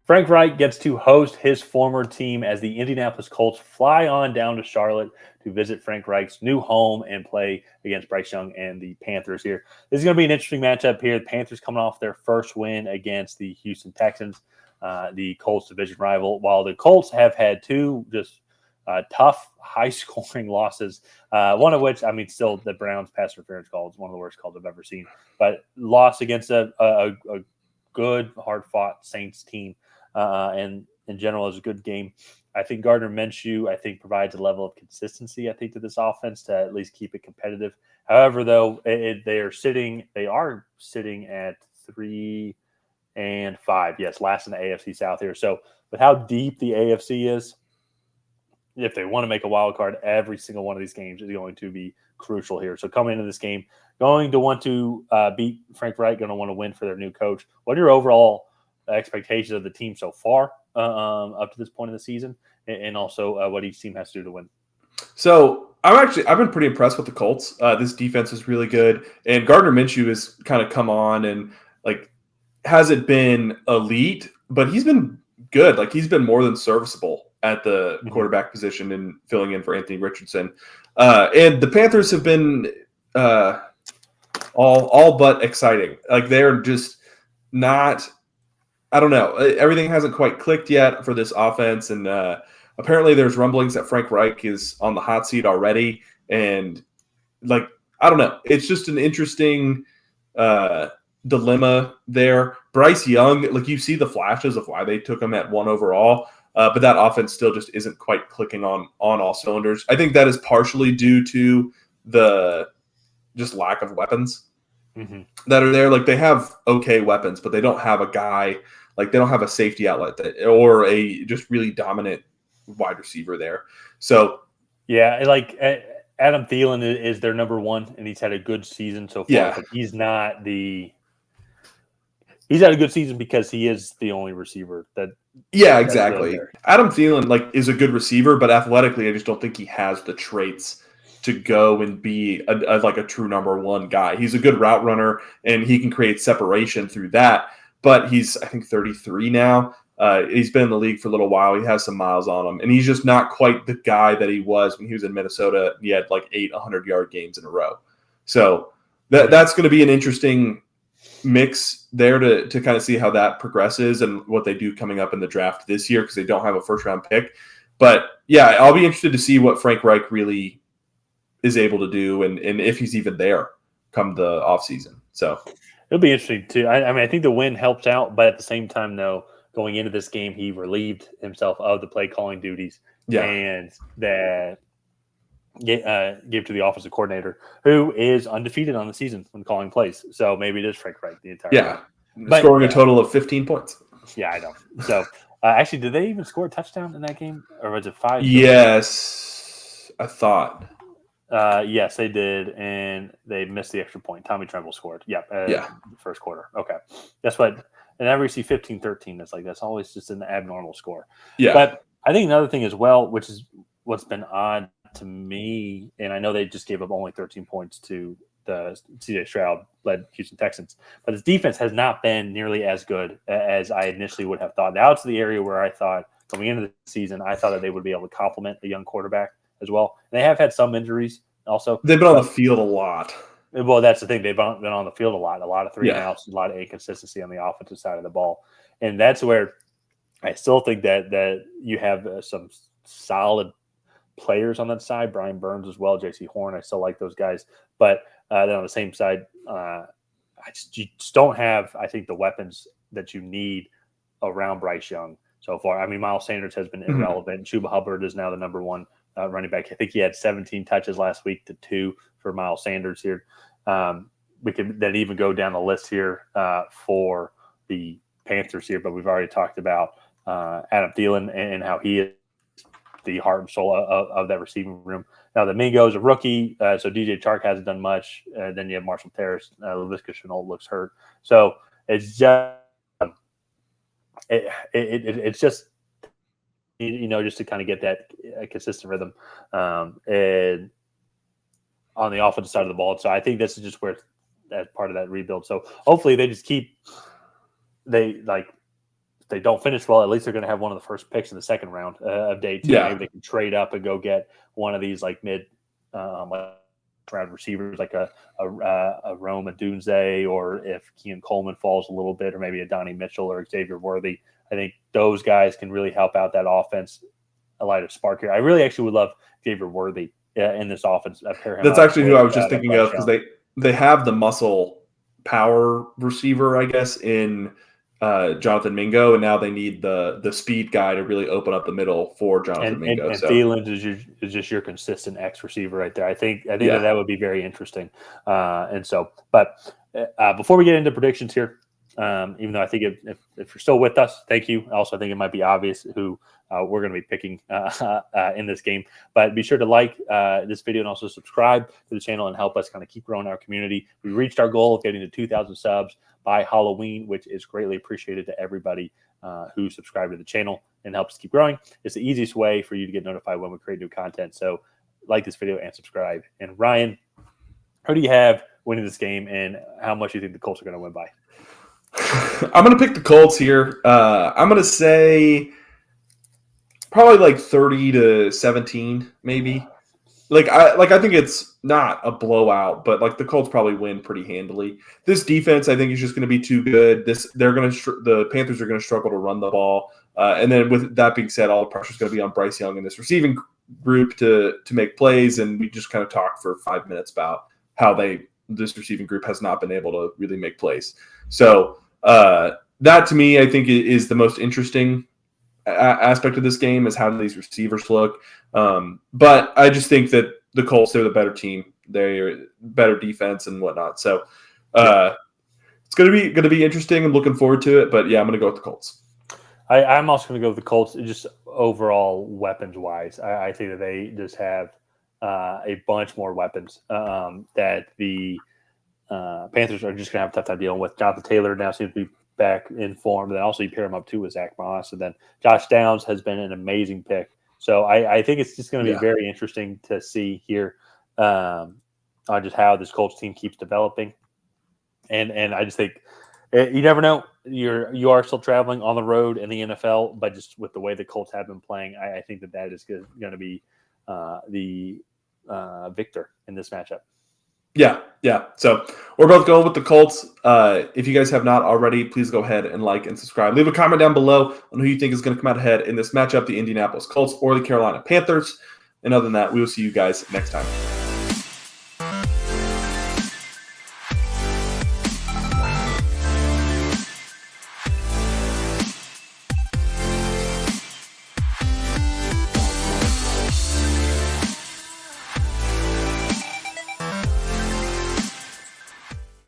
Frank Reich gets to host his former team as the Indianapolis Colts fly on down to Charlotte to visit Frank Reich's new home and play against Bryce Young and the Panthers here. This is going to be an interesting matchup here. The Panthers coming off their first win against the Houston Texans, the Colts division rival, while the Colts have had two just tough, high-scoring losses, one of which, still the Browns pass interference call is one of the worst calls I've ever seen, but loss against a good, hard-fought Saints team. And in general, is a good game. I think Gardner Minshew, provides a level of consistency, to this offense to at least keep it competitive. However, though, they are sitting at 3-5. Yes, last in the AFC South here. So with how deep the AFC is, if they want to make a wild card, every single one of these games is going to be crucial here. So coming into this game, going to want to beat Frank Reich, going to want to win for their new coach. What are your overall expectations of the team so far up to this point in the season, and also what each team has to do to win? So I've been pretty impressed with the Colts. This defense is really good, and Gardner Minshew has kind of come on and hasn't been elite, but he's been good. He's been more than serviceable at the quarterback position and filling in for Anthony Richardson. And the Panthers have been all but exciting. They're just not. I don't know. Everything hasn't quite clicked yet for this offense, and apparently there's rumblings that Frank Reich is on the hot seat already. And I don't know. It's just an interesting dilemma there. Bryce Young, you see the flashes of why they took him at 1 overall, but that offense still just isn't quite clicking on all cylinders. I think that is partially due to the just lack of weapons that are there. They have okay weapons, but they don't have a guy. They don't have a safety outlet or a just really dominant wide receiver there. So, yeah, Adam Thielen is their number one, and he's had a good season so far. Yeah. But he's had a good season because he is the only receiver that. Yeah, exactly. Really Adam Thielen is a good receiver, but athletically, I just don't think he has the traits to go and be a true number one guy. He's a good route runner, and he can create separation through that. But he's, 33 now. He's been in the league for a little while. He has some miles on him, and he's just not quite the guy that he was when he was in Minnesota. He had 8 100-yard games in a row. So that's going to be an interesting mix there to kind of see how that progresses and what they do coming up in the draft this year, because they don't have a first-round pick. But, yeah, I'll be interested to see what Frank Reich really is able to do and if he's even there come the offseason. So it'll be interesting too. I think the win helps out, but at the same time, though, going into this game, he relieved himself of the play calling duties, and that gave to the offensive coordinator, who is undefeated on the season when calling plays. So maybe it is Frank Reich the entire time. Scoring a total of 15 points. Yeah, I know. So actually, did they even score a touchdown in that game, or was it 5? Yes, I thought. Yes, they did, and they missed the extra point. Tommy Tremble scored. The first quarter. Okay. That's what – whenever you see 15-13, that's always just an abnormal score. Yeah. But I think another thing as well, which is what's been odd to me, and I know they just gave up only 13 points to the C.J. Stroud-led Houston Texans, but his defense has not been nearly as good as I initially would have thought. Now it's the area where I thought coming into the season, I thought that they would be able to complement the young quarterback as well. And they have had some injuries also. They've been on the field a lot. Well, that's the thing. They've been on the field a lot of 3-and-outs, a lot of inconsistency on the offensive side of the ball. And that's where I still think that you have some solid players on that side. Brian Burns as well, J.C. Horn. I still like those guys. But then on the same side, you just don't have, I think, the weapons that you need around Bryce Young so far. Miles Sanders has been irrelevant. Chuba Hubbard is now the number one running back. I think he had 17 touches last week to 2 for Miles Sanders here. We could then even go down the list here for the Panthers here, but we've already talked about Adam Thielen and how he is the heart and soul of that receiving room. Now, the Mingo is a rookie, so DJ Chark hasn't done much. Then you have Marshall Terrace. Laviska Shenault looks hurt. So it's just it's just just to kind of get that consistent rhythm and on the offensive side of the ball. So I think this is just where that's part of that rebuild. So hopefully they just keep they don't finish well, at least they're going to have one of the first picks in the second round of day 2. Yeah. Maybe they can trade up and go get one of these like mid round receivers, like a Rome Odunze, or if Keon Coleman falls a little bit, or maybe a Donnie Mitchell or Xavier Worthy. I think those guys can really help out that offense. A light of spark here. I really actually would love Xavier Worthy in this offense. That's actually who I was just thinking of, because they have the muscle power receiver, I guess, in Jonathan Mingo, and now they need the speed guy to really open up the middle for Jonathan Mingo. And Thielen is just your consistent X receiver right there. I think that would be very interesting. But before we get into predictions here, even though I think if you're still with us, thank you. Also, I think it might be obvious who we're going to be picking in this game. But be sure to like this video and also subscribe to the channel and help us kind of keep growing our community. We reached our goal of getting to 2,000 subs by Halloween, which is greatly appreciated to everybody who subscribed to the channel and helps keep growing. It's the easiest way for you to get notified when we create new content. So like this video and subscribe. And Ryan, who do you have winning this game, and how much do you think the Colts are going to win by? I'm going to pick the Colts here. I'm going to say probably like 30-17, maybe. I think it's not a blowout, but like the Colts probably win pretty handily. This defense, I think, is just going to be too good. The Panthers are going to struggle to run the ball, and then with that being said, all the pressure is going to be on Bryce Young and this receiving group to make plays. And we just kind of talked for 5 minutes about how this receiving group has not been able to really make plays. So that to me, I think, is the most interesting aspect of this game, is how do these receivers look. But I just think that the Colts, they're the better team. They're better defense and whatnot. So it's going to be interesting. I'm looking forward to it. But yeah, I'm going to go with the Colts. I'm also going to go with the Colts, just overall weapons-wise. I think that they just have a bunch more weapons that the Panthers are just going to have a tough time dealing with. Jonathan Taylor now seems to be back in form. Then also you pair him up too with Zach Moss. And then Josh Downs has been an amazing pick. So I think it's just going to be very interesting to see here on just how this Colts team keeps developing. And I just think you never know. You are still traveling on the road in the NFL, but just with the way the Colts have been playing, I think that is going to be the victor in this matchup. Yeah. So we're both going with the Colts. If you guys have not already, please go ahead and like and subscribe. Leave a comment down below on who you think is going to come out ahead in this matchup, the Indianapolis Colts or the Carolina Panthers. And other than that, we will see you guys next time.